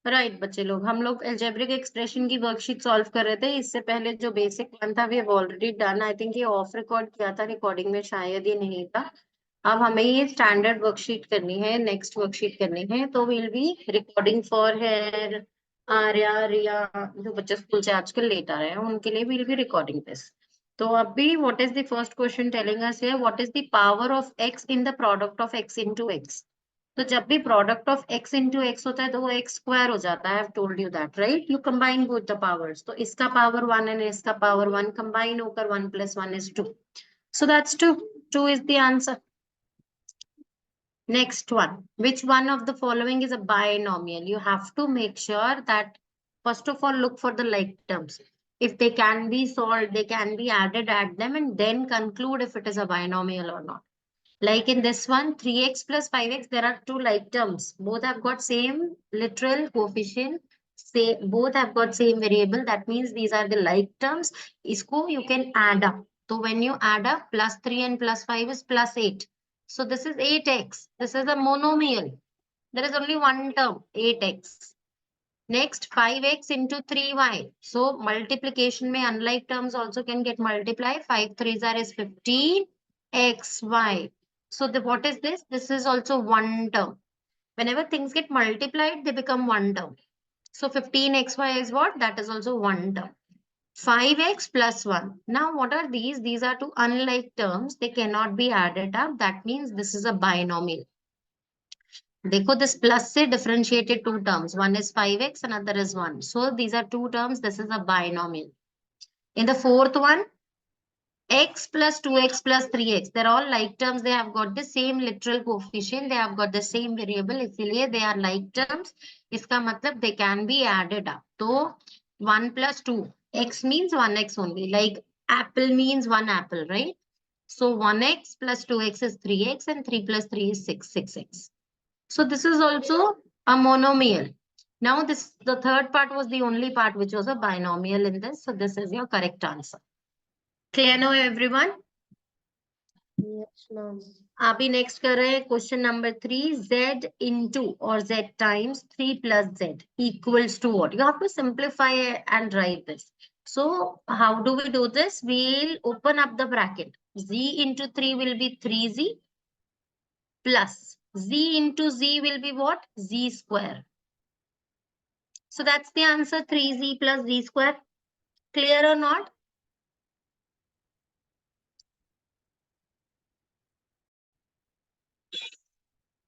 Right बच्चे लोग, हम लोग एल्जेब्रिक एक्सप्रेशन की वर्कशीट सॉल्व कर रहे थे। इससे पहले जो बेसिक वन था we have already done. I think ये ऑफ रिकॉर्ड किया था, रिकॉर्डिंग में शायद ये नहीं था। अब हमें ये स्टैंडर्ड वर्कशीट करनी है, नेक्स्ट वर्कशीट करनी है। तो will be recording for here Arya Riya, जो बच्चे स्कूल से आजकल लेट आ रहे हैं उनके लिए विल बी रिकॉर्डिंग दिस। तो अभी what is the first question telling us here, what is the power of x in the product of x into x. तो जब भी product of x into x होता है तो वो एक्स स्क्वायर हो जाता है। I have told you that right. You combine both the powers, तो इसका पावर 1 एंड इसका पावर 1 कंबाइन होकर 1 + 1 is 2. So that's 2. 2 is the answer. Next one. Which one of the following is a binomial? You have to make sure that first of all look for the like terms. If they can be solved, they can be added, add them, and then conclude if it is a binomial or not. Like in this one, 3x plus 5x, there are two like terms. Both have got same literal coefficient. Say both have got same variable. That means these are the like terms. Isko you can add up. So when you add up, plus 3 and plus 5 is plus 8. So this is 8x. This is a monomial. There is only one term, 8x. Next, 5x into 3y. So multiplication may unlike terms also can get multiplied. 5 3s are is 15xy. So what is this? This is also one term. Whenever things get multiplied, they become one term. So 15xy is what? That is also one term. 5x plus 1. Now what are these? These are two unlike terms. They cannot be added up. That means this is a binomial. देखो this plus से differentiated two terms. One is 5x, another is 1. So these are two terms. This is a binomial. In the fourth one, x plus 2x plus 3x. They're all like terms. They have got the same literal coefficient. They have got the same variable. इसलिए they are like terms. इसका मतलब they can be added up. तो 1 plus 2. X means 1x only. Like apple means one apple, right? So 1x plus 2x is 3x and 3 plus 3 is 6, 6x. So this is also a monomial. Now the third part was the only part which was a binomial in this. So this is your correct answer. Clear now everyone? Yes, ma'am. अभी next कर रहे हैं question number 3. Z into or Z times 3 plus Z equals to what? You have to simplify and write this. So how do we do this? We'll open up the bracket. Z into 3 will be 3Z plus Z into Z will be what? Z square. So that's the answer, 3z plus z square. Clear or not?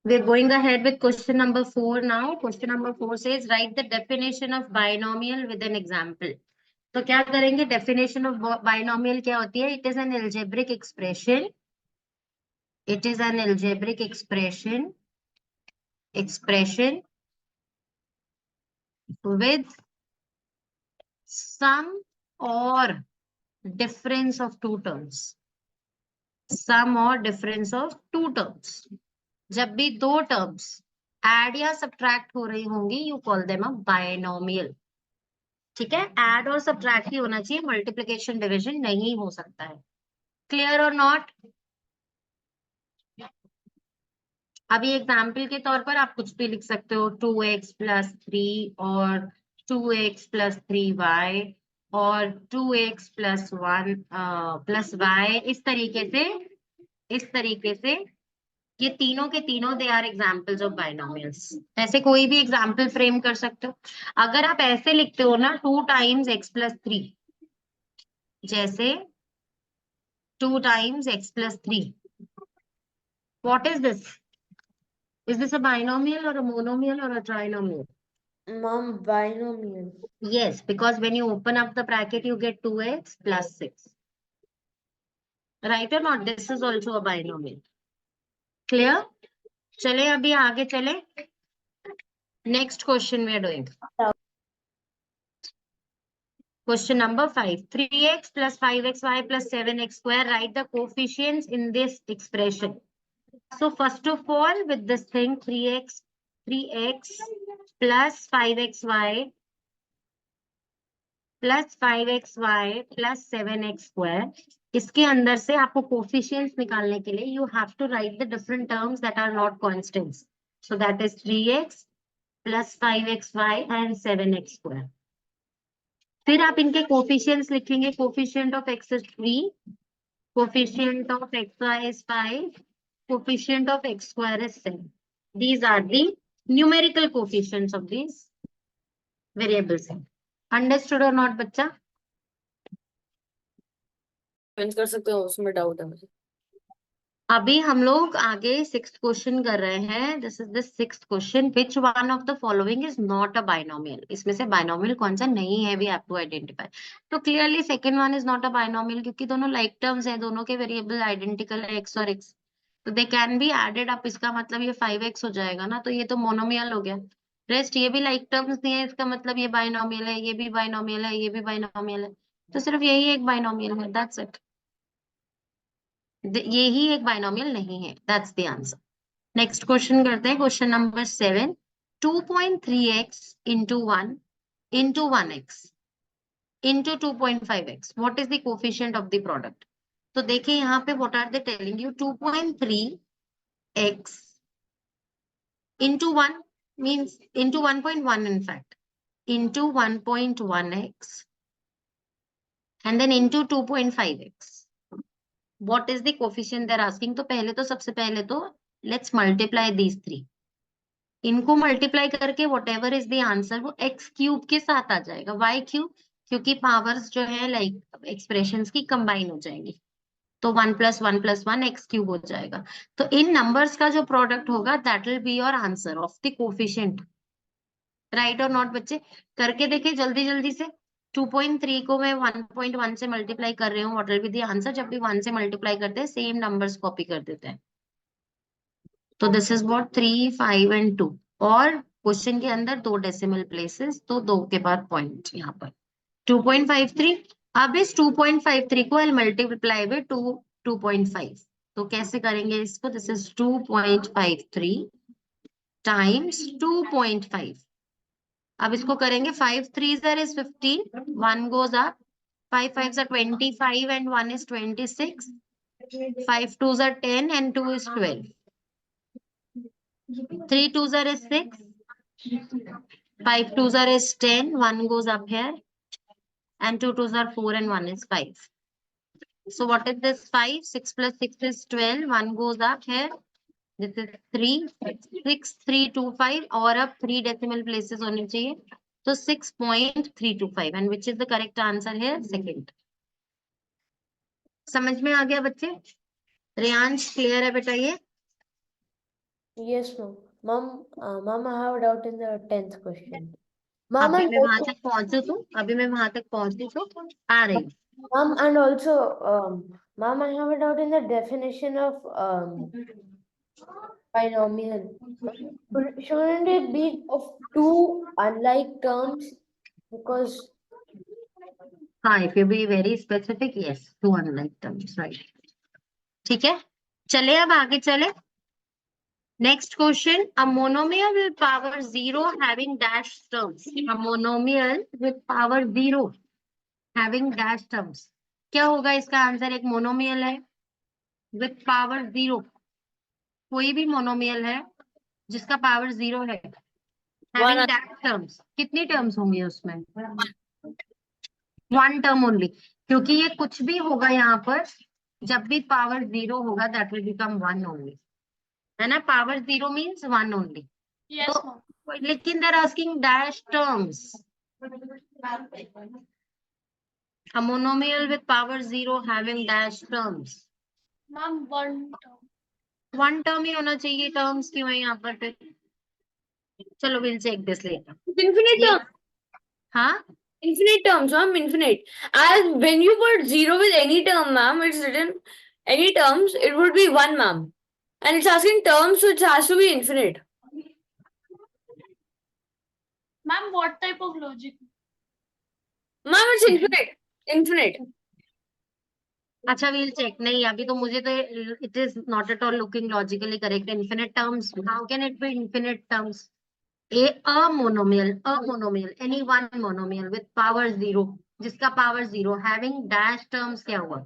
We're going ahead with question number 4 now. Question number 4 says, write the definition of binomial with an example. तो क्या करेंगे? Definition of binomial क्या होती है? It is an algebraic expression. It is an algebraic expression with sum or difference of two terms. Sum or difference of two terms. जब भी दो terms add या सब्ट्रैक्ट हो रही होंगी, you call them a binomial. ठीक है, add और सब्ट्रैक्ट ही होना चाहिए, मल्टीप्लिकेशन डिवीजन नहीं हो सकता है. क्लियर और नॉट? अभी एग्जाम्पल के तौर पर आप कुछ भी लिख सकते हो, 2x plus 3 और 2x plus 3y और 2x plus 1 plus y. इस तरीके से ये तीनों के तीनों दे आर एग्जाम्पल्स ऑफ बायनोमियल्स. ऐसे कोई भी एग्जाम्पल फ्रेम कर सकते हो. अगर आप ऐसे लिखते हो ना, 2 times x plus 3, जैसे 2 times x plus 3, what is this? Is this a binomial or a monomial or a trinomial? Mom, binomial. Yes, because when you open up the bracket, you get 2x plus 6. Right or not? This is also a binomial. Clear? चले अभी आगे चले. Next question we are doing. Question number 5. 3x plus 5xy plus 7x square. Write the coefficients in this expression. So first of all, with this thing, 3x plus 5xy plus 5xy plus 7x square. इसके अंदर से आपको coefficients निकालने के लिए you have to write the different terms that are not constants. So that is 3x plus 5xy and 7x²। फिर आप इनके कोफिशिएंट्स लिखेंगे। Coefficient of x is 3, coefficient of xy is 5, coefficient of x² is 7। These are the numerical coefficients of these variables. Understood or not बच्चा? कर सकते हो, उसमें doubt है मुझे। अभी हम लोग आगे 6th क्वेश्चन कर रहे हैं। This is the 6th question. Which one of the following is not a binomial? इसमें से बाइनोमियल कौन सा नहीं है, वी हैव टू आइडेंटिफाई। तो clearly second one is not a binomial, क्योंकि दोनों लाइक टर्म्स हैं, दोनों के वेरिएबल आइडेंटिकल है x और x, तो they can be added up. इसका मतलब ये 5x हो जाएगा ना, तो ये तो मोनोमियल हो गया। रेस्ट ये भी लाइक टर्म्स नहीं है, इसका मतलब ये बाइनोमियल है, ये भी बाइनोमियल है, ये भी बाइनोमियल है, तो सिर्फ यही एक बाइनोमियल है, दैट्स इट। ये ही एक बाइनोमियल नहीं है, that's the answer. Next question करते हैं, question number 7। 2.3x into 1 into 1x into 2.5x, what is the coefficient of the product? तो देखिए यहाँ पे what are they telling you? 2.3x into 1 means into 1.1, in fact, into 1.1x and then into 2.5x. What is the coefficient they're asking? तो पहले तो सबसे पहले तो let's multiply these three. इनको मल्टीप्लाई करके what ever is the answer वो x³ के साथ आ जाएगा। y³ क्योंकि पावर्स जो है लाइक एक्सप्रेशंस की कंबाइन हो जाएंगी, तो 1 + 1 + 1 x³ हो जाएगा। तो इन नंबर्स का जो प्रोडक्ट होगा that will be your answer of the coefficient. Right और नॉट बच्चे? करके देखिए जल्दी जल्दी से। 2.3 को मैं 1.1 से मल्टीप्लाई कर रही हूँ, what will be the answer? जब भी 1 से मल्टीप्लाई करते हैं सेम नंबर्स कॉपी कर देते हैं। तो दिस इज व्हाट 3, 5 एंड 2, और क्वेश्चन के अंदर 2 डेसिमल प्लेसेस, तो 2 के बाद पॉइंट यहाँ पर 2.53। अब इस 2.53 को आई मल्टीप्लाई विद 2.5। तो कैसे करेंगे इसको? This is 2.53 times 2.5। अब इसको करेंगे 5 3s is 15, 1 goes up, 5 5s are 25 and 1 is 26, 5 2s are 10 and 2 is 12, 3 2s are 6, 5 2s are 10, 1 goes up here, and 2 2s are 4 and 1 is 5. So what is this? 5, 6 plus 6 is 12, 1 goes up here. This is 3, 6, 3, 2, 5, और अब 3 decimal places होने चाहिए, तो 6.325, and which is the correct answer here? Second. समझ में आ गया बच्चे? Reyansh clear है बेटा ये? Yes, ma'am. Ma'am, I have a doubt in the 10th question. Ma'am, अभी and मैं वहां also, तक पहुंचू तो आ रही हूँ। ma'am, and also, ma'am, I have a doubt in the definition of binomial. Shouldn't it be of two unlike terms? Because हाँ, if you be very specific, yes, 2 unlike terms, right? ठीक है, चले अब आगे चले। Next question, a monomial with power 0 having dash terms. A monomial with power 0 having dash terms. क्या होगा इसका आंसर? एक मोनोमियल है with power 0, कोई भी मोनोमियल है जिसका पावर 0 है, having dash terms। कितनी टर्म्स होंगी उसमें? 1 टर्म ओनली, क्योंकि ये कुछ भी होगा यहाँ पर, जब भी पावर 0 होगा दैट विल बिकम 1 ओनली, है ना? Power 0 means 1 only. Yes, तो ma'am. लेकिन they're asking dash terms. A monomial with power 0 having dash terms. Ma'am, one term. 1 term ही होना चाहिए, टर्म्स क्यों है यहाँ पर फिर? चलो we'll check this later. infinite term. हाँ, Infinite terms, ma'am, infinite. As when you put 0 with any term, ma'am, it's written any terms, it would be 1, ma'am. And it's asking terms, so it has to be infinite. Ma'am, what type of logic? Ma'am, it's infinite. Infinite. अच्छा we'll check। नहीं, अभी तो मुझे तो it is not at all looking logically correct. Infinite terms, how can it be infinite terms? A monomial, any one monomial with power 0, जिसका power 0 having dash terms, क्या हुआ?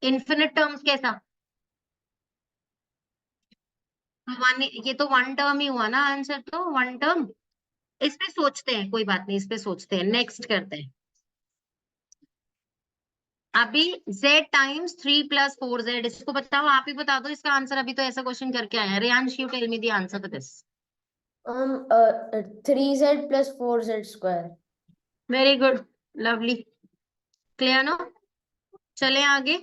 Infinite terms कैसा? One, ये तो वन टर्म ही हुआ ना answer, तो one term. इस पे सोचते हैं, कोई बात नहीं, इस पे सोचते हैं, नेक्स्ट करते हैं। अभी z टाइम्स 3 + 4z, इसको बताओ, आप ही बता दो इसका आंसर। अभी तो ऐसा क्वेश्चन करके आए हैं। Riyansh, you tell me the answer to this. 3z plus 4z square. Very good, lovely, clear no? चले आगे।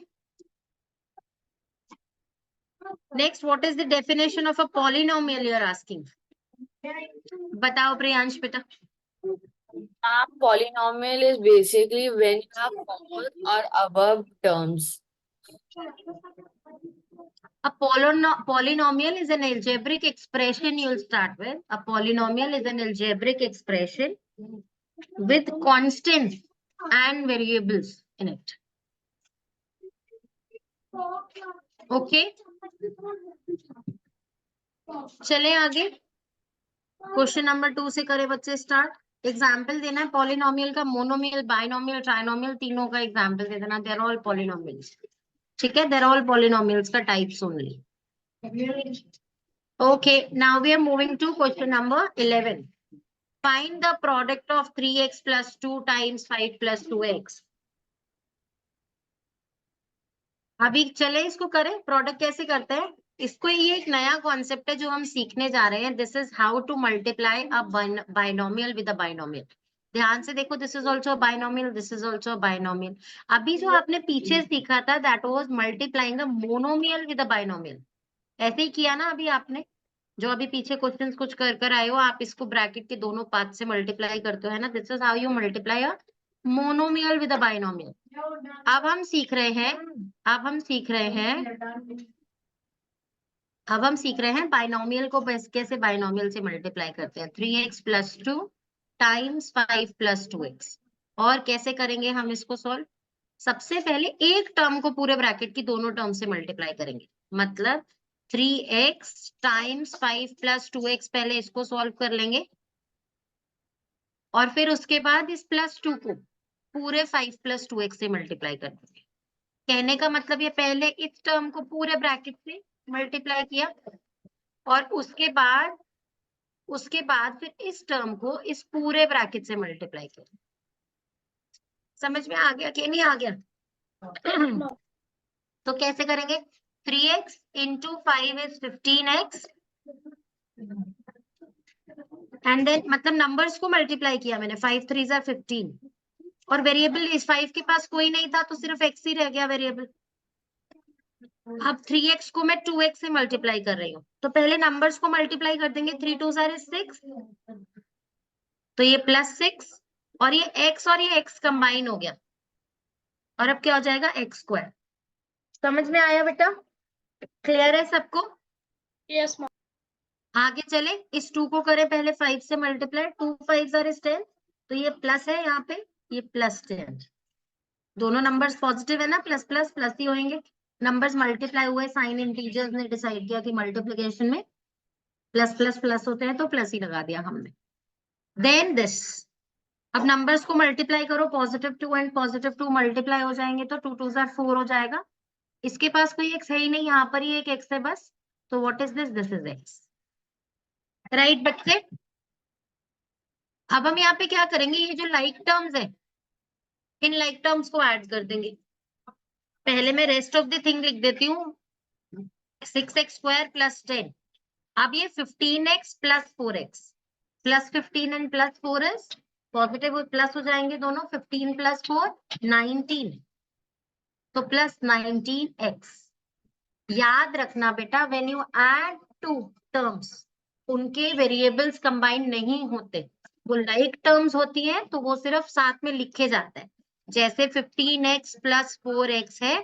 Next, what is the definition of a polynomial, you are asking. बताओ प्रियांश बेटा। Polynomial is basically when you have common or above terms. A polynomial is an algebraic expression. You'll start with a polynomial is an algebraic expression with constants and variables in it. Okay. चले आगे। Question number 2 से करें बच्चे start. Example देना है polynomial का, monomial, binomial, trinomial, तीनों का एग्जाम्पल दे देना। देयर ऑल पॉलिनोमियल्स, ठीक है, देयर ऑल पॉलिनोमियल्स का types only. Okay, now we are moving to question number 11. Find the product of 3x plus 2 times 5 plus 2x. अभी चले इसको करें, प्रोडक्ट कैसे करते हैं इसको। ये एक नया कॉन्सेप्ट है जो हम सीखने जा रहे हैं। This is how to multiply a binomial with a binomial. ध्यान से देखो, this is also binomial, this is also binomial. अभी जो आपने पीछे सीखा था that was multiplying a monomial with a binomial. ऐसे ही किया ना अभी आपने, जो अभी पीछे क्वेश्चंस कुछ कर कर आए हो, आप इसको ब्रैकेट के दोनों पार्ट से मल्टीप्लाई करते हो, है ना। This is how you multiply a monomial with a binomial. अब हम सीख रहे हैं, अब हम सीख रहे हैं, अब हम सीख रहे हैं बाइनोमियल को कैसे बाइनोमियल से मल्टीप्लाई करते हैं। 3x plus 2 times 5 plus 2x। और कैसे करेंगे हम इसको सॉल्व। सबसे पहले एक टर्म को पूरे ब्रैकेट की दोनों टर्म से मल्टीप्लाई करेंगे। मतलब 3x टाइम्स 5 plus 2x, पहले इसको सॉल्व कर लेंगे और फिर उसके बाद इस +2 को पूरे 5 plus 2x से मल्टीप्लाई कर देंगे। कहने का मतलब ये पहले इस टर्म को पूरे ब्रैकेट से मल्टीप्लाई किया और उसके बाद फिर इस टर्म को इस पूरे ब्रैकेट से मल्टीप्लाई किया। समझ में आ गया कि नहीं आ गया? तो कैसे करेंगे? 3x into 5 is 15x and then मतलब नंबर्स को मल्टीप्लाई किया मैंने। 5 3 are 15 और वेरिएबल इस 5 के पास कोई नहीं था तो सिर्फ x ही रह गया वेरिएबल। अब 3x को मैं 2x से मल्टीप्लाई कर रही हूँ, तो पहले नंबर्स को मल्टीप्लाई कर देंगे। 3 2 are 6, तो ये +6 और ये x कंबाइन हो गया और अब क्या हो जाएगा x²। समझ में आया बेटा? क्लियर है सबको? Yes, ma'am. आगे चले, इस 2 को करें पहले 5 से मल्टीप्लाई। 2 5 are 10, तो ये प्लस है यहाँ पे, ये +10। दोनों नंबर्स पॉजिटिव है ना, प्लस प्लस प्लस ही होंगे। नंबर्स मल्टीप्लाई हुए, साइन इंटीजर्स ने डिसाइड किया कि मल्टीप्लिकेशन में प्लस प्लस प्लस होते हैं तो प्लस ही लगा दिया हमने। देन दिस, अब नंबर्स को मल्टीप्लाई करो, +2 एंड +2 मल्टीप्लाई हो जाएंगे तो 2 2 are 4 हो जाएगा। इसके पास कोई x है ही नहीं, यहाँ पर ही एक x है बस, तो what is this? This is x, right बच्चे? अब हम यहाँ पे क्या करेंगे, ये जो लाइक टर्म्स है इन लाइक टर्म्स को ऐड कर देंगे। पहले मैं रेस्ट ऑफ द थिंग लिख देती हूँ। 6x² + 10, अब ये 15x + 4x, +15 and +4 is positive, plus हो जाएंगे दोनों। 15 + 4 19, तो +19x। याद रखना बेटा, when you add two terms उनके वेरिएबल्स कंबाइन नहीं होते, वो लाइक टर्म्स होती है तो वो सिर्फ साथ में लिखे जाते हैं। जैसे 15x + 4x है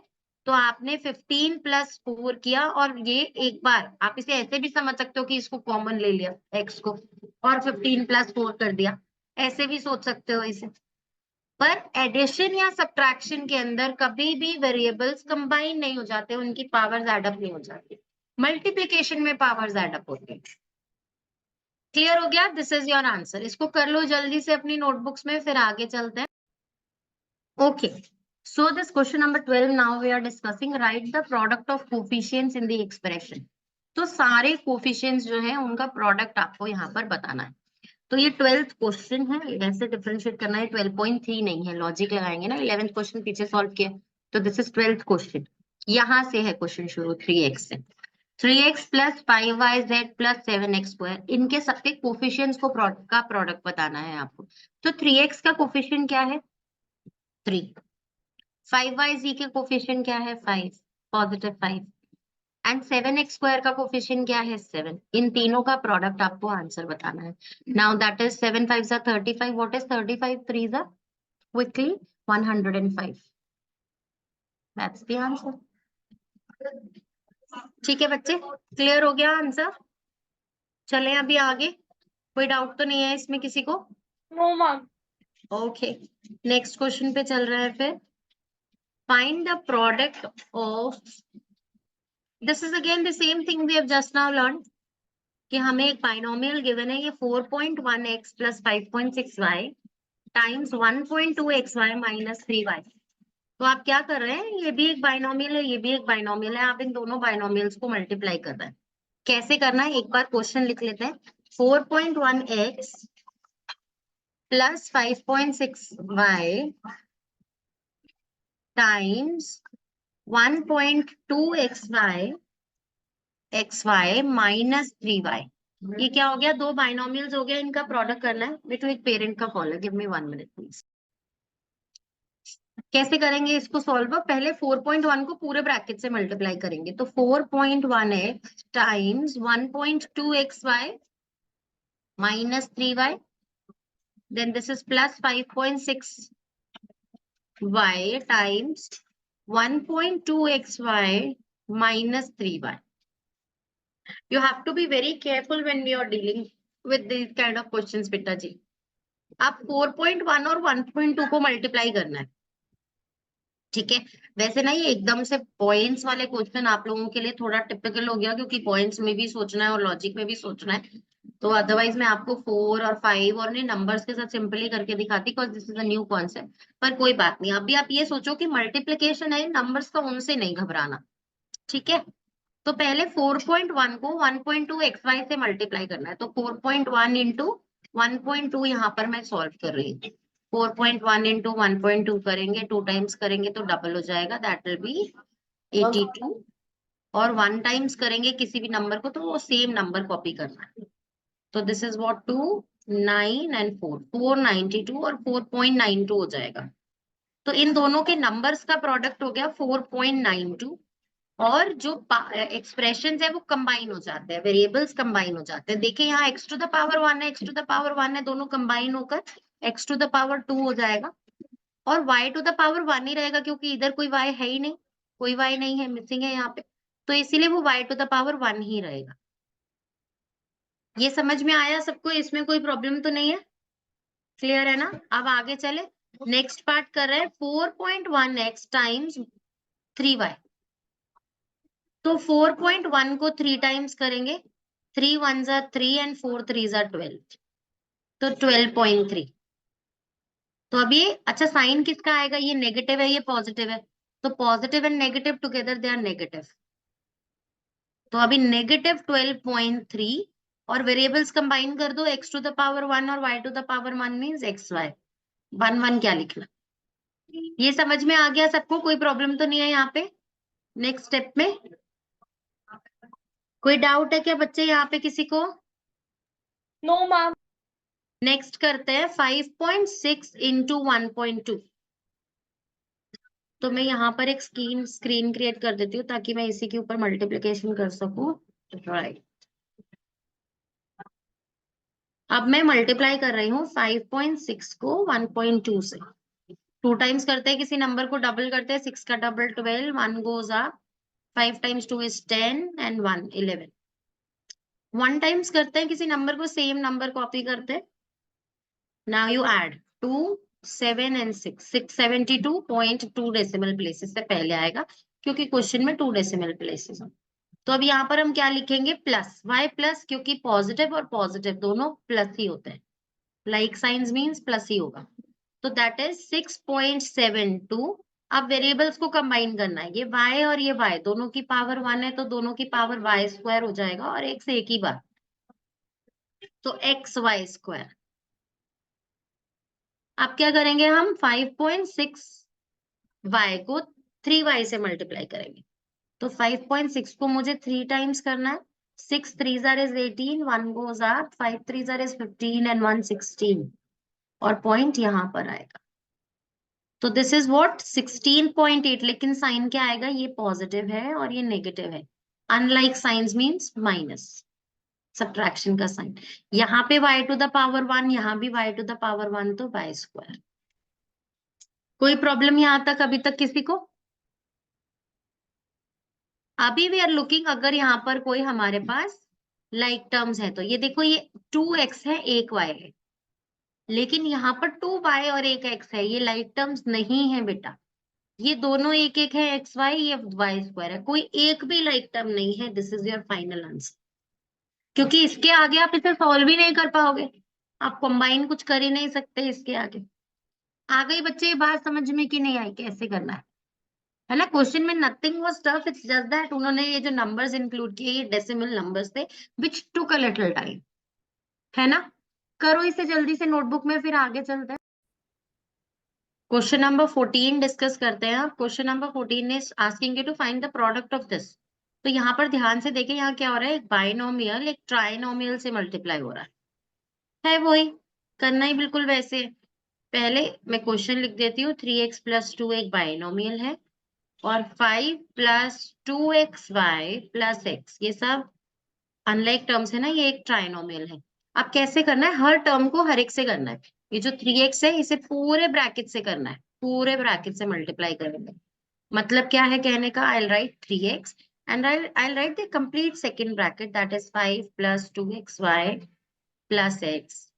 तो आपने 15 + 4 किया और ये एक बार आप इसे ऐसे भी समझ सकते हो कि इसको कॉमन ले लिया x को और 15 + 4 कर दिया, ऐसे भी सोच सकते हो इसे। पर एडिशन या सब्ट्रैक्शन के अंदर कभी भी वेरिएबल्स कंबाइन नहीं हो जाते, उनकी पावर्स ऐड अप नहीं हो जाती। मल्टीप्लिकेशन में पावर्स ऐड अप होती है। क्लियर हो गया? This is your answer. इसको कर लो जल्दी से अपनी नोटबुक्स में, फिर आगे चलते हैं। Okay, so this question number 12, now we are discussing write the product of coefficients in the expression. तो सारे कोफिशिएंट्स जो है उनका प्रोडक्ट आपको यहाँ पर बताना है। तो ये 12th क्वेश्चन है, ऐसे डिफरेंशिएट करना है। 12.3 नहीं है, लॉजिक लगाएंगे ना। 11th क्वेश्चन पीछे सॉल्व किया, तो दिस इज 12th क्वेश्चन। यहाँ से है क्वेश्चन शुरू 3x से। 3x plus 5yz plus 7x square, इनके सबके कोफिशिएंट्स को का प्रोडक्ट बताना है आपको। तो 3x का कोफिशिएंट क्या है? 3। 5yz के कोफिशिएंट क्या है? 5, पॉजिटिव 5। एंड 7x स्क्वायर का कोफिशिएंट क्या है? 7। इन तीनों का प्रोडक्ट आपको आंसर बताना है। Now that is 7 5 35। What is 35 3 quickly? 105। That's the answer. ठीक है बच्चे, क्लियर हो गया आंसर? चलें अभी आगे, कोई डाउट तो नहीं है इसमें किसी को? No, ma'am. Okay, next question पे चल रहा है फिर। Find the product of, this is again the same thing we have just now learn, कि हमें एक बाइनोमियल गिवन है, ये 4.1x plus 5.6y times 1.2xy minus 3y। तो आप क्या कर रहे हैं, ये भी एक बाइनोमियल है, ये भी एक बाइनोमियल है, आप इन दोनों बाइनोमियल्स को मल्टीप्लाई कर रहे हैं। कैसे करना है, एक बार क्वेश्चन लिख लेते हैं। 4.1x plus 5.6y times 1.2xy minus 3y। ये क्या हो गया? दो बाइनोमियल्स हो गया, इनका प्रोडक्ट करना है। बेटो एक पेरेंट का कॉल है, गिव मी 1 मिनट प्लीज। कैसे करेंगे इसको सॉल्व? पहले 4.1 को पूरे ब्रैकेट से मल्टीप्लाई करेंगे, तो 4.1x times 1.2xy minus 3y, then this is plus 5.6y times 1.2xy minus 3y. You have to be very careful when we are dealing with these kind of questions, बेटा जी। आप 4.1 और 1.2 को multiply करना है, ठीक है। वैसे ना ये एकदम से पॉइंट्स वाले क्वेश्चन आप लोगों के लिए थोड़ा टिपिकल हो गया, क्योंकि पॉइंट्स में भी सोचना है और लॉजिक में भी सोचना है। तो अदरवाइज मैं आपको 4 और 5 और नहीं नंबर्स के साथ सिंपली करके दिखाती, because this is a new concept. पर कोई बात नहीं, अभी आप ये सोचो कि मल्टीप्लीकेशन है नंबर्स का, उनसे नहीं घबराना, ठीक है। तो पहले 4.1 को 1.2xy से मल्टीप्लाई करना है, तो 4.1 इंटू 1.2 यहाँ पर मैं सॉल्व कर रही हूँ। 4.1 इंटू 1.2 करेंगे, 2 टाइम्स करेंगे तो डबल हो जाएगा, दैट विल बी 82। और 1 टाइम्स करेंगे किसी भी नंबर को तो वो सेम नंबर कॉपी करना है। तो दिस इज व्हाट 2 9 एंड 4 492 और 4.92 हो जाएगा। तो इन दोनों के नंबर्स का प्रोडक्ट हो गया 4.92, और जो एक्सप्रेशन है वो कंबाइन हो जाते हैं, वेरिएबल्स कंबाइन हो जाते हैं। देखिए यहाँ x टू द पावर 1 है, x टू द पावर 1 है, दोनों कंबाइन होकर x टू द पावर 2 हो जाएगा। और y टू द पावर 1 ही रहेगा, क्योंकि इधर कोई y है ही नहीं, कोई y नहीं है, मिसिंग है यहाँ पे, तो इसीलिए वो y टू द पावर 1 ही रहेगा। ये समझ में आया सबको? इसमें कोई प्रॉब्लम तो नहीं है? क्लियर है ना? अब आगे चले, नेक्स्ट पार्ट कर रहे हैं 4.1x टाइम्स 3y। तो 4.1 को 3 टाइम्स करेंगे, 3 1 जा 3 एंड 4 3 जा 12, तो 12.3। तो अब ये अच्छा साइन किसका आएगा? ये नेगेटिव है, ये पॉजिटिव है, तो positive and negative together they are negative. तो अभी नेगेटिव 12.3, और वेरिएबल्स कंबाइन कर दो, x टू द पावर 1 और y to the power 1 means xy। 1 1 क्या लिखना? ये समझ में आ गया सबको? कोई प्रॉब्लम तो नहीं है यहाँ पे? नेक्स्ट स्टेप में कोई डाउट है क्या बच्चे यहाँ पे किसी को? No, ma'am. नेक्स्ट करते हैं 5.6 इंटू 1.2। तो मैं यहाँ पर एक स्क्रीन क्रिएट कर देती हूँ ताकि मैं इसी के ऊपर मल्टीप्लिकेशन कर सकूं। राइट, अब मैं मल्टीप्लाई कर रही हूँ 5.6 को 1.2 से। 2 टाइम्स करते हैं किसी नंबर को, डबल करते हैं, 6 का double 12, 1 goes up, 5 times 2 is 10 and 1 11। 1 times करते हैं किसी नंबर को, सेम नंबर कॉपी करते हैं। Now you add 2 7 and 6 672.2 decimal places से पहले आएगा, क्योंकि क्वेश्चन में 2 डेसिमल प्लेसेस हैं। तो अब यहाँ पर हम क्या लिखेंगे? Plus, why plus? क्योंकि पॉजिटिव और पॉजिटिव दोनों प्लस ही होते हैं, लाइक साइंस मीन्स प्लस ही होगा। तो दैट इज 6.72 अब वेरिएबल्स को कंबाइन करना है, ये y और ये y दोनों की पावर 1 है तो दोनों की पावर y स्क्वायर हो जाएगा और x एक ही बार, तो एक्स वाई स्क्वायर। अब क्या करेंगे हम 5.6 y को 3y से मल्टीप्लाई करेंगे, तो 5.6 को मुझे 3 टाइम्स करना है। 6 3s is 18, 1 goes up, 5 3s is 15 and 1 16 और पॉइंट यहाँ पर आएगा। तो दिस इज व्हाट 16.8, लेकिन साइन क्या आएगा, ये पॉजिटिव है और ये नेगेटिव है। Unlike signs means minus, subtraction का साइन। यहाँ पे y टू द पावर 1, यहाँ भी y टू द पावर 1, तो y स्क्वायर। कोई प्रॉब्लम यहाँ तक अभी तक किसी को? अभी वी आर लुकिंग, अगर यहाँ पर कोई हमारे पास लाइक टर्म्स है तो ये देखो, ये 2x है, एक y है, लेकिन यहाँ पर 2y और एक x है, ये लाइक टर्म्स नहीं है बेटा। ये दोनों एक एक है, एक्स वाई, ये वाई स्क्वायर है, कोई एक भी लाइक टर्म नहीं है। This is your final answer, क्योंकि इसके आगे आप इसे सॉल्व भी नहीं कर पाओगे, आप कंबाइन कुछ कर ही नहीं सकते इसके आगे। आ गई बच्चे ये बात समझ में कि नहीं आई, कैसे करना है ना? क्वेश्चन में nothing was tough, it's just that उन्होंने ये जो नंबर्स इंक्लूड किए ये डेसिमल नंबर्स थे विच टुक अ लिटिल टाइम, है ना? करो इसे जल्दी से नोटबुक में, फिर आगे चलते हैं। क्वेश्चन नंबर 14 डिस्कस करते हैं। Question number 14 is asking you to find the product of this. तो यहाँ पर ध्यान से देखें, यहाँ क्या हो रहा है, एक बाइनोमियल एक ट्राइनोमियल से मल्टीप्लाई हो रहा है वही करना ही बिल्कुल वैसे है। पहले मैं क्वेश्चन लिख देती हूँ, 3x + 2 एक बाइनोमियल है और 5 + 2xy + x, ये सब अनलाइक टर्म्स है ना, ये एक ट्राइनोमियल है। अब कैसे करना है, हर टर्म को हर एक से करना है। ये जो 3x है इसे पूरे ब्रैकेट से करना है, पूरे ब्रैकेट से मल्टीप्लाई करेंगे। मतलब क्या है कहने का, I'll write 3x and I'll write the complete second bracket, that is 5 + 2xy + x,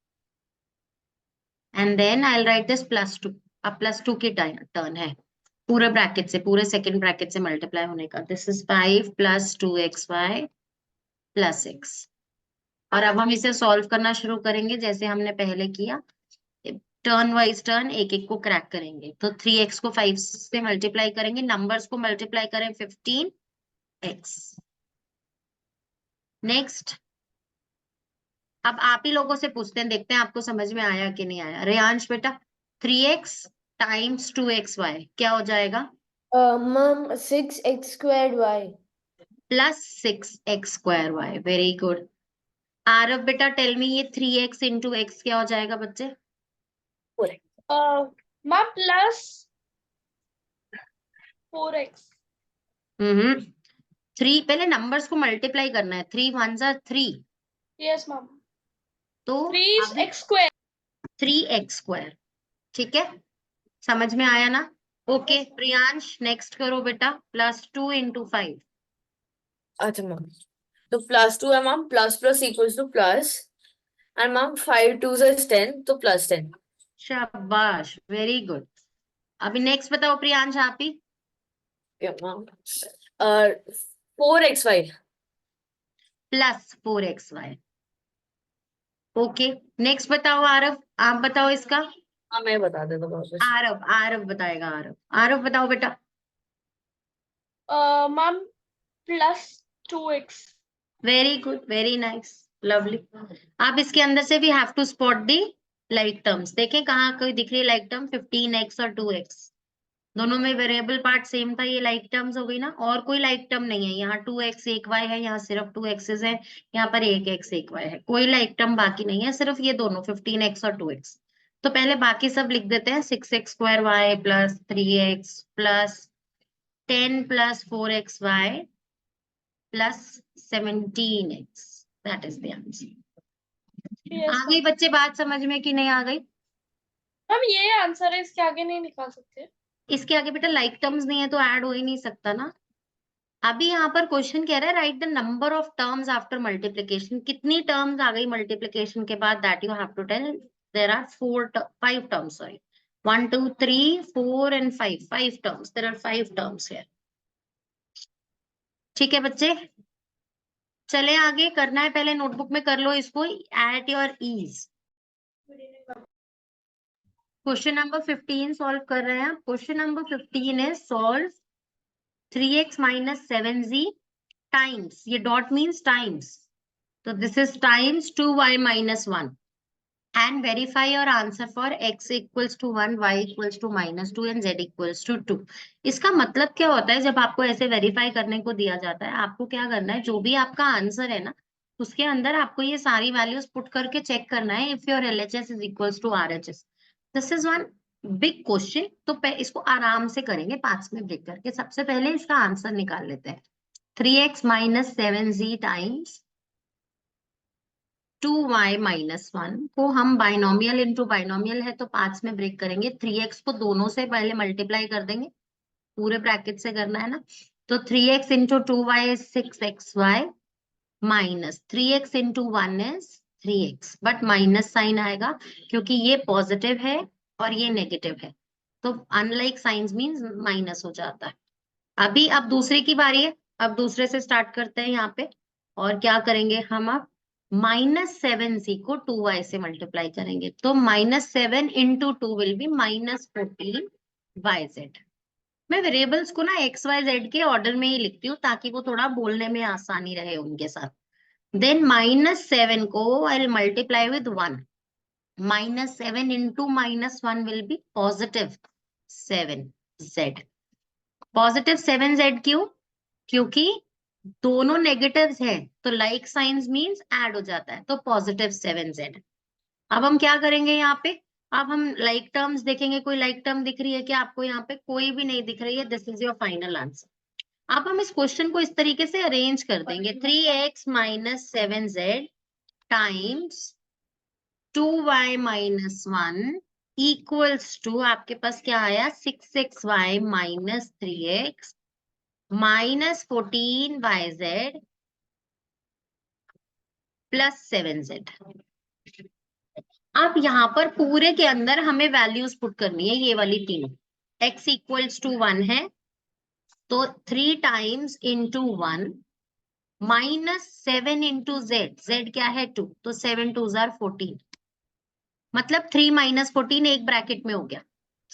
and then I'll write this +2। अब +2 की टर्न है, पूरे ब्रैकेट से, पूरे सेकंड ब्रैकेट से मल्टीप्लाई होने का। This is 5 + 2xy + x। और अब हम इसे सॉल्व करना शुरू करेंगे जैसे हमने पहले किया, टर्न वाइज टर्न एक एक को क्रैक करेंगे। तो 3x को 5 से मल्टीप्लाई करेंगे, नंबर्स को मल्टीप्लाई करें 15x। नेक्स्ट, अब आप ही लोगों से पूछते हैं, देखते हैं आपको समझ में आया कि नहीं आया। रेयांश बेटा, 3x × 2xy क्या हो जाएगा? Mom, 6x² y. +6x²y, very good. Aarav बेटा, टेल मी, ये 3x × x क्या हो जाएगा बच्चे? Ma'am, +4x. 3, पहले नंबर्स को मल्टीप्लाई करना है। 3 1s are 3, Yes, ma'am. तो 3 is अभी x². 3x², ठीक है, समझ में आया ना? ओके प्रियांश, नेक्स्ट करो बेटा, +2 × 5। अच्छा ma'am. तो +2 है ma'am, plus equals to plus, and ma'am 5 2s is 10, तो +10. शाबाश, वेरी गुड। अभी नेक्स्ट बताओ प्रियांश आप ही। Yeah ma'am. 4xy. +4xy, okay. Next बताओ आरव, आप बताओ इसका। हाँ मैं बता देता हूँ वापस. आरव बताएगा। आरव बताओ बेटा। Ma'am, +2x. Very good, very nice, lovely. आप इसके अंदर से भी have to spot the like terms. देखें कहाँ कोई दिख रही है लाइक टर्म, 15x और 2x, दोनों में वेरिएबल पार्ट सेम था, ये लाइक टर्म्स हो गई ना। और कोई लाइक टर्म नहीं है, यहाँ 2x एक y है, यहाँ सिर्फ 2x's है, यहाँ पर एक x एक y है, कोई लाइक टर्म बाकी नहीं है, सिर्फ ये दोनों 15x और 2x। तो पहले बाकी सब लिख देते हैं, 6x² y + 3x + 10 + 4xy + 17x, that is the answer. Yes, आ गई ma'am. बच्चे बात समझ में कि नहीं आ गई? Ma'am, ये आंसर है, इसके आगे नहीं निकाल सकते. इसके आगे बेटा लाइक टर्म्स नहीं है तो ऐड हो ही नहीं सकता ना। अभी यहाँ पर क्वेश्चन कह रहा है, write the number of terms after multiplication. कितनी टर्म्स आ गई मल्टीप्लिकेशन के बाद, that you have to tell. There are 5 terms, sorry, 1 2 3 4 and 5 terms, there are 5 terms here. ठीक है बच्चे, चले आगे। करना है पहले नोटबुक में कर लो इसको at your ease. Question number 15 solve कर रहे हैं। क्वेश्चन नंबर 15 है solve 3x minus 7z times, ये डॉट मीन्स टाइम्स, तो this is times 2y minus 1 and verify your answer for x equals to 1, y equals to minus 2 and z equals to 2। इसका मतलब क्या होता है, जब आपको ऐसे वेरीफाई करने को दिया जाता है, आपको क्या करना है, जो भी आपका आंसर है ना, उसके अंदर आपको ये सारी वैल्यूज पुट करके चेक करना है if your LHS is equals to RHS। This is one big question, तो इसको आराम से करेंगे 5 में ब्रेक करके। सबसे पहले इसका आंसर निकाल लेते हैं। 3x minus 7z times 2y minus 1 को हम बाइनोमियल इंटू बाइनोमियल है तो 5 में ब्रेक करेंगे। 3x को दोनों से पहले मल्टीप्लाई कर देंगे, पूरे ब्रैकेट से करना है ना, तो 3x into 2y is 6xy minus 3x into 1 is 3x, but minus sign आएगा क्योंकि ये पॉजिटिव है और ये नेगेटिव है, तो अनलाइक साइंस मीन्स माइनस हो जाता है। अभी अब दूसरे की बारी है, अब दूसरे से स्टार्ट करते हैं यहाँ पे, और क्या करेंगे हम, अब -7z को 2y से मल्टीप्लाई करेंगे, तो -7 इंटू 2 विल बी -14yz। मैं वेरिएबल्स को ना x y z के ऑर्डर में ही लिखती हूँ ताकि वो थोड़ा बोलने में आसानी रहे उनके साथ। देन -7 को I will multiply with 1, -7 into -1 will be +7z। +7z क्यों? क्योंकि दोनों नेगेटिव्स है तो लाइक साइंस मींस ऐड हो जाता है, तो +7z। अब हम क्या करेंगे यहाँ पे, अब हम लाइक टर्म्स देखेंगे। कोई लाइक टर्म दिख रही है क्या आपको? यहाँ पे कोई भी नहीं दिख रही है। This is your final answer. अब हम इस क्वेश्चन को इस तरीके से अरेंज कर देंगे। 3x minus 7z times 2y minus 1 equals to, आपके पास क्या आया, 6xy minus 3x minus 14yz plus 7z। अब यहाँ पर पूरे के अंदर हमें वैल्यूज पुट करनी है, ये वाली तीनों। x इक्वल्स टू 1 है तो 3 times into 1 minus 7 into z क्या है 2, तो 7 2 जार 14, मतलब 3 माइनस 14 एक ब्रैकेट में हो गया।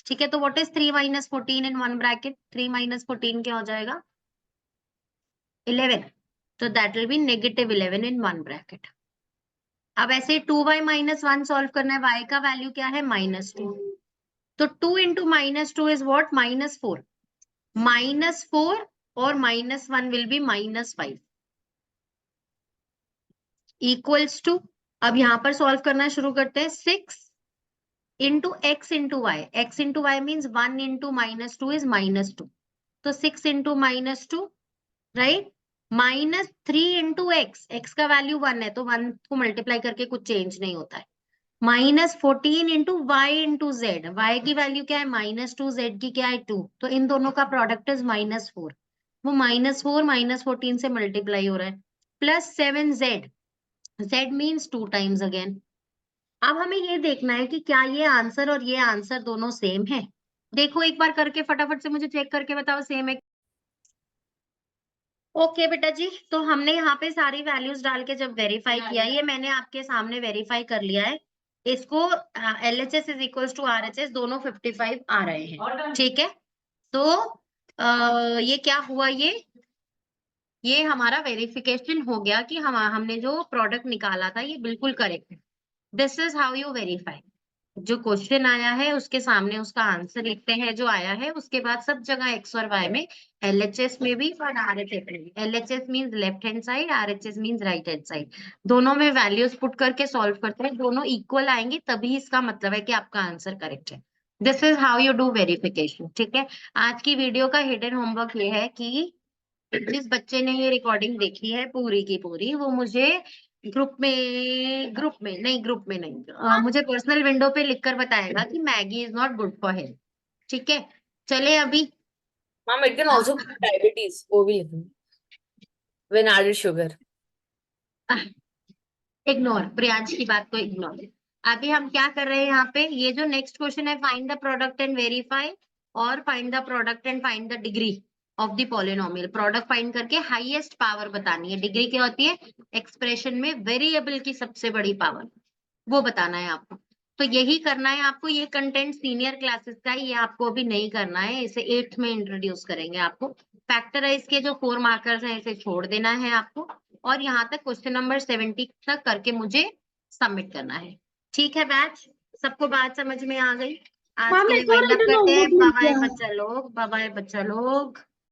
ठीक है, तो what is 3 minus 14 in one bracket? 3 minus 14 क्या हो जाएगा? 11, तो that will be -11 in one bracket. अब ऐसे 2y माइनस 1 सॉल्व करना है, y का वैल्यू क्या है, -2, तो 2 इंटू -2 इज व्हाट, -4, -4 और -1 विल बी -5 इक्वल्स टू, अब यहाँ पर सॉल्व करना शुरू करते हैं। 6 into x into y, x into y means 1 into -2 is -2, तो 6 इंटू -2 राइट, -3 इंटू x का वैल्यू 1 है तो 1 को मल्टीप्लाई करके कुछ चेंज नहीं होता है, -14 into y into z, y की वैल्यू क्या है -2, जेड की क्या है 2, तो इन दोनों का प्रोडक्ट इज -4, वो -4 -14 से मल्टीप्लाई हो रहा है, plus 7z, z means 2 times again. अब हमें ये देखना है कि क्या ये आंसर और ये आंसर दोनों सेम है। देखो एक बार करके फटाफट से मुझे चेक करके बताओ सेम है। ओके बेटा जी, तो हमने यहाँ पे सारी वैल्यूज डाल के जब वेरीफाई किया, ये मैंने आपके सामने वेरीफाई कर लिया है। इसको LHS is equal to RHS दोनों 55 आ रहे हैं। ठीक है, तो ये क्या हुआ, ये हमारा वेरिफिकेशन हो गया कि हमने जो प्रोडक्ट निकाला था ये बिल्कुल करेक्ट है। This is how you verify. जो क्वेश्चन आया है उसके सामने उसका आंसर लिखते हैं जो आया है, उसके बाद सब जगह x और y में, LHS में भी और RHS में भी। LHS means left hand side, RHS means right hand side, दोनों में वैल्यूज पुट करके सॉल्व करते हैं, दोनों इक्वल आएंगे तभी इसका मतलब है कि आपका आंसर करेक्ट है। This is how you do verification. ठीक है, आज की वीडियो का हिडन होमवर्क ये है कि जिस बच्चे ने ये रिकॉर्डिंग देखी है पूरी की पूरी, वो मुझे ग्रुप में नहीं, मुझे पर्सनल विंडो पे लिखकर बताएगा कि Maggi is not good for health. ठीक है, चले अभी। Ma'am, it can also cause diabetes. वो भी लिखना. When added sugar. Ignore, Priyansh की बात को इग्नोर। अभी हम क्या कर रहे हैं यहाँ पे, ये जो नेक्स्ट क्वेश्चन है, find the product and verify, और find the product and find the degree of the polynomial. Product find करके हाईएस्ट पावर बतानी है, डिग्री क्या होती है, एक्सप्रेशन में वेरिएबल की सबसे बड़ी पावर, वो बताना है आपको। तो यही करना है आपको, ये कंटेंट सीनियर क्लासेस का है, ये आपको अभी नहीं करना है, इसे 8th में इंट्रोड्यूस करेंगे आपको। फैक्टराइज के जो 4 मार्कर्स हैं इसे छोड़ देना है आपको, और यहाँ तक क्वेश्चन नंबर 70 तक करके मुझे सबमिट करना है। ठीक है बैच, सबको बात समझ में आ गई? आज मैम के लिए एक और वाइंड अप रिटन करते हैं। होमवर्क मिल बाय गया है। बच्चा लोग, बाय बच्चा लोग।